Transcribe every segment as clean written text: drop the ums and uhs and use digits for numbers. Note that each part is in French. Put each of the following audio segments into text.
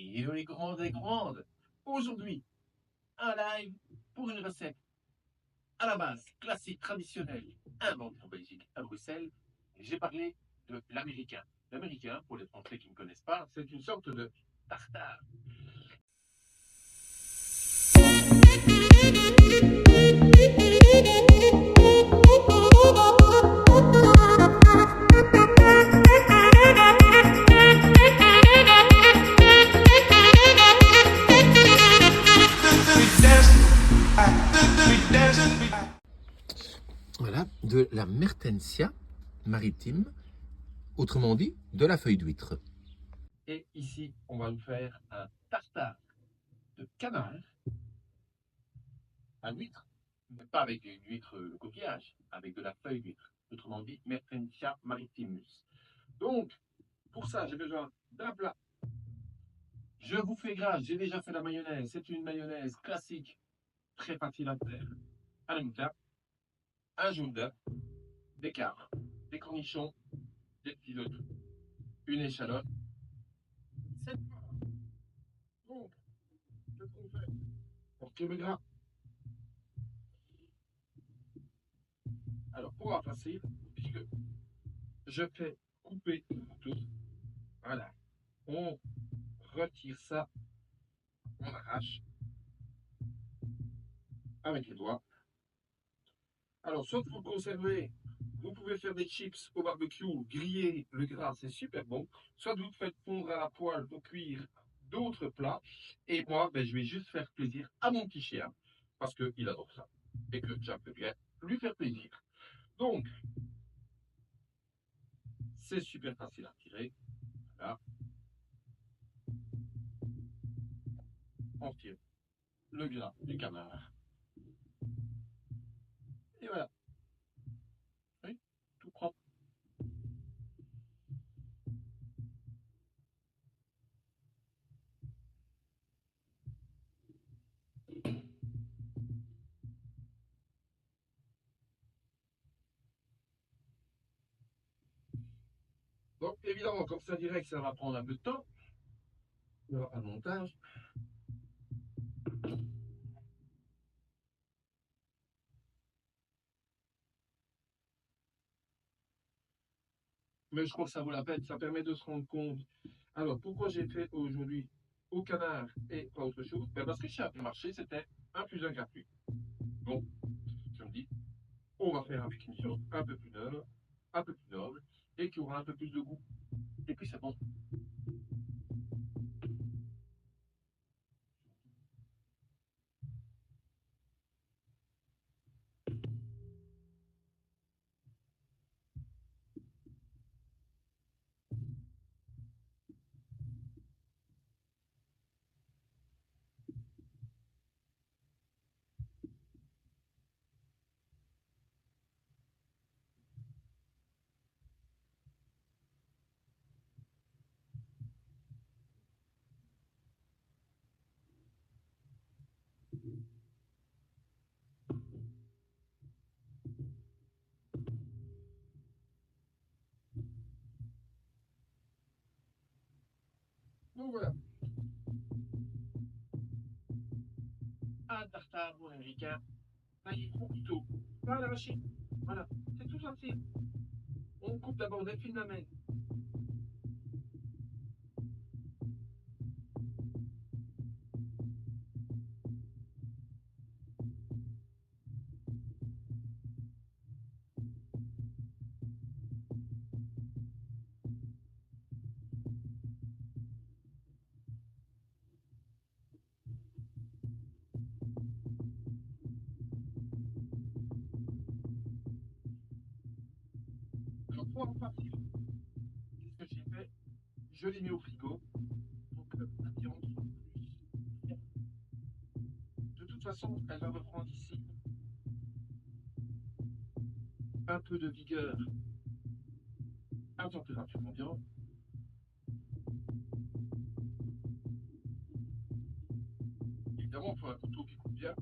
Et les grandes et grandes. Aujourd'hui, un live pour une recette à la base classique, traditionnelle, inventée en Belgique, à Bruxelles. J'ai parlé de l'américain. L'américain, pour les Français qui ne connaissent pas, c'est une sorte de tartare. Voilà, de la mertensia maritime, autrement dit, de la feuille d'huître. Et ici, on va nous faire un tartare de canard à l'huître, mais pas avec une huître le coquillage, avec de la feuille d'huître, autrement dit, mertensia maritimus. Donc, pour ça, j'ai besoin d'un plat. Je vous fais grâce, j'ai déjà fait la mayonnaise. C'est une mayonnaise classique, très facile à faire. Un moutarde, un jaune d'œuf, des capres, des cornichons, des petits œufs, une échalote. C'est donc ce qu'on fait pour que le gras. Alors, pour la facile, puisque je fais couper le couteau, voilà, on retire ça, on arrache avec les doigts. Alors, soit vous conservez, vous pouvez faire des chips au barbecue, griller le gras, c'est super bon. Soit vous faites fondre à la poêle pour cuire d'autres plats. Et moi, je vais juste faire plaisir à mon petit chien, parce qu'il adore ça. Et que j'aimerais bien lui faire plaisir. Donc, c'est super facile à tirer. Voilà. On tire le gras du canard. Et voilà. Oui, tout propre. Donc, évidemment, comme ça direct, ça va prendre un peu de temps. Il n'y aura pas de montage. Mais je crois que ça vaut la peine. Ça permet de se rendre compte. Alors, pourquoi j'ai fait aujourd'hui au canard et pas autre chose? Parce que chez Apple Marché, c'était un plus un gratuit. Donc, je me dis, on va faire avec une viande un peu plus neuve, un peu plus noble, et qui aura un peu plus de goût. Et puis, c'est bon. Donc, voilà. Un tartare ou un américain, taillé au couteau, pas à la machine. Voilà. C'est tout simple. On coupe d'abord des fines lamelles. Alors, pour en partir, qu'est-ce que j'ai fait? Je l'ai mis au frigo pour que la viande soit plus. De toute façon, elle va reprendre ici un peu de vigueur à température ambiante. Évidemment, il faut un couteau qui coupe bien.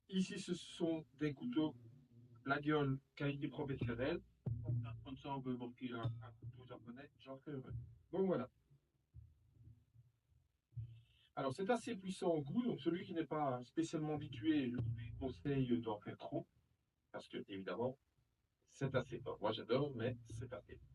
Ici, ce sont des couteaux la gueule qualité professionnelle, un sponsor veut m'offrir un couteau japonais, j'en serais heureux. Donc voilà. Alors c'est assez puissant au goût, donc celui qui n'est pas spécialement habitué, je lui conseille d'en faire trop, parce que évidemment, c'est assez fort. Moi j'adore, mais c'est assez fort.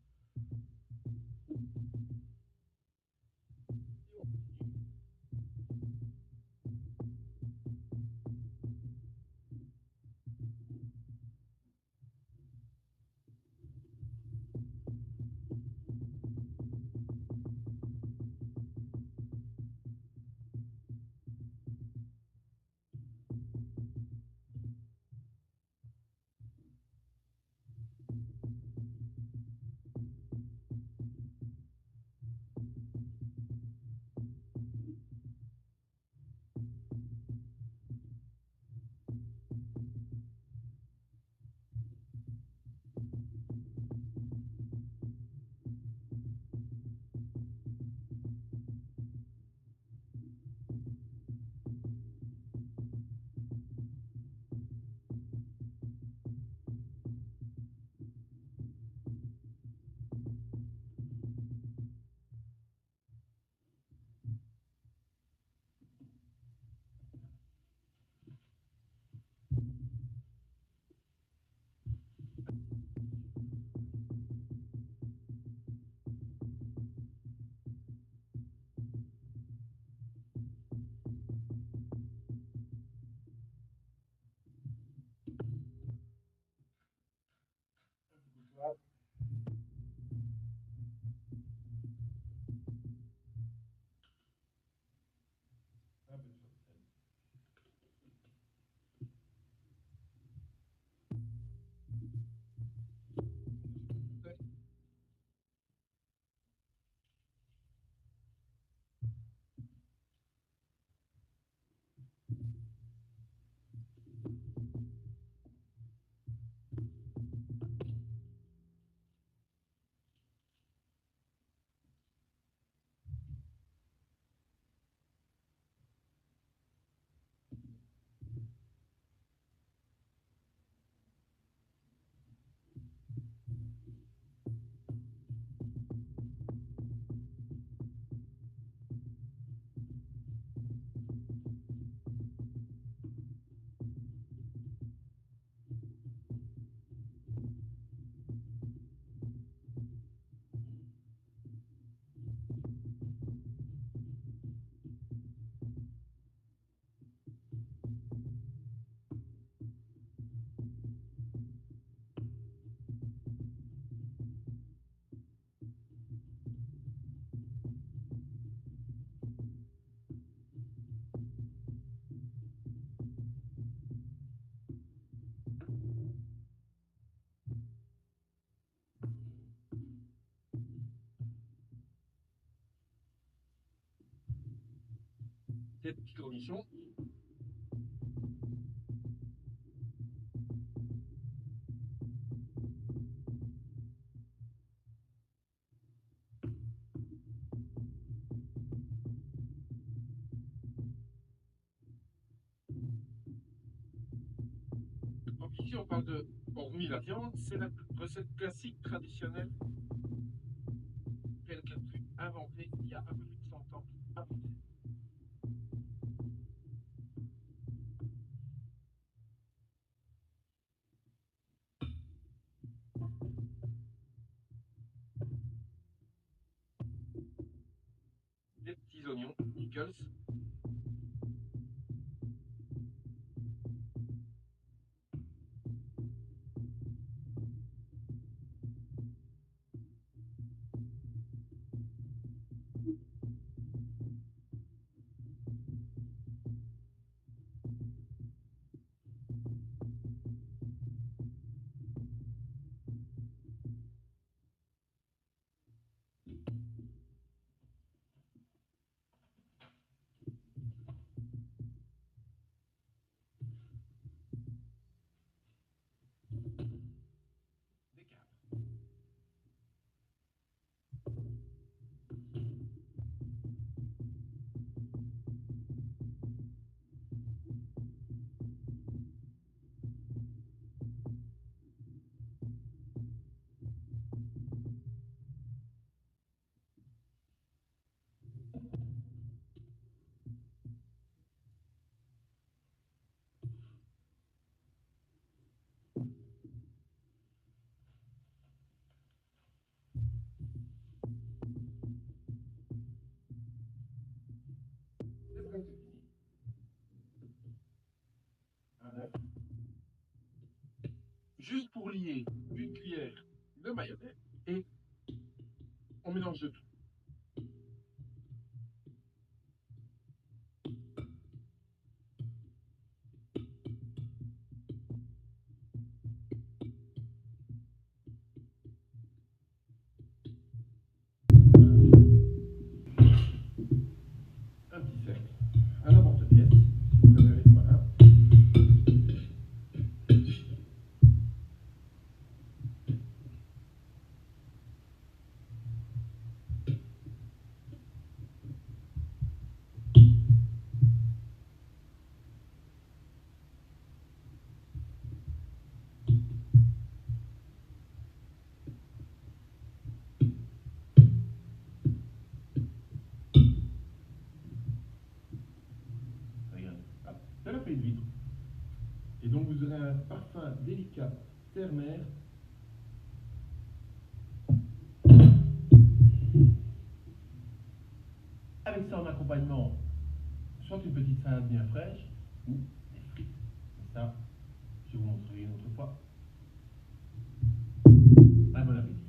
Des petites cornichons. Donc ici on parle de, hormis la viande, c'est la recette classique traditionnelle qu'elle fut inventée il y a un peu plus de 100 ans. Des petits oignons, pickles. juste pour lier une cuillère de mayonnaise et on mélange le tout. Un petit cercle, un emporte-pièce, si vous préférez, voilà. Regardez, ah, c'est la feuille d'huître. Et donc vous aurez un parfum délicat, terre-mer. Avec ça en accompagnement, soit une petite salade bien fraîche, ou des frites. Et ça, je vous montrerai une autre fois. Un bon appétit.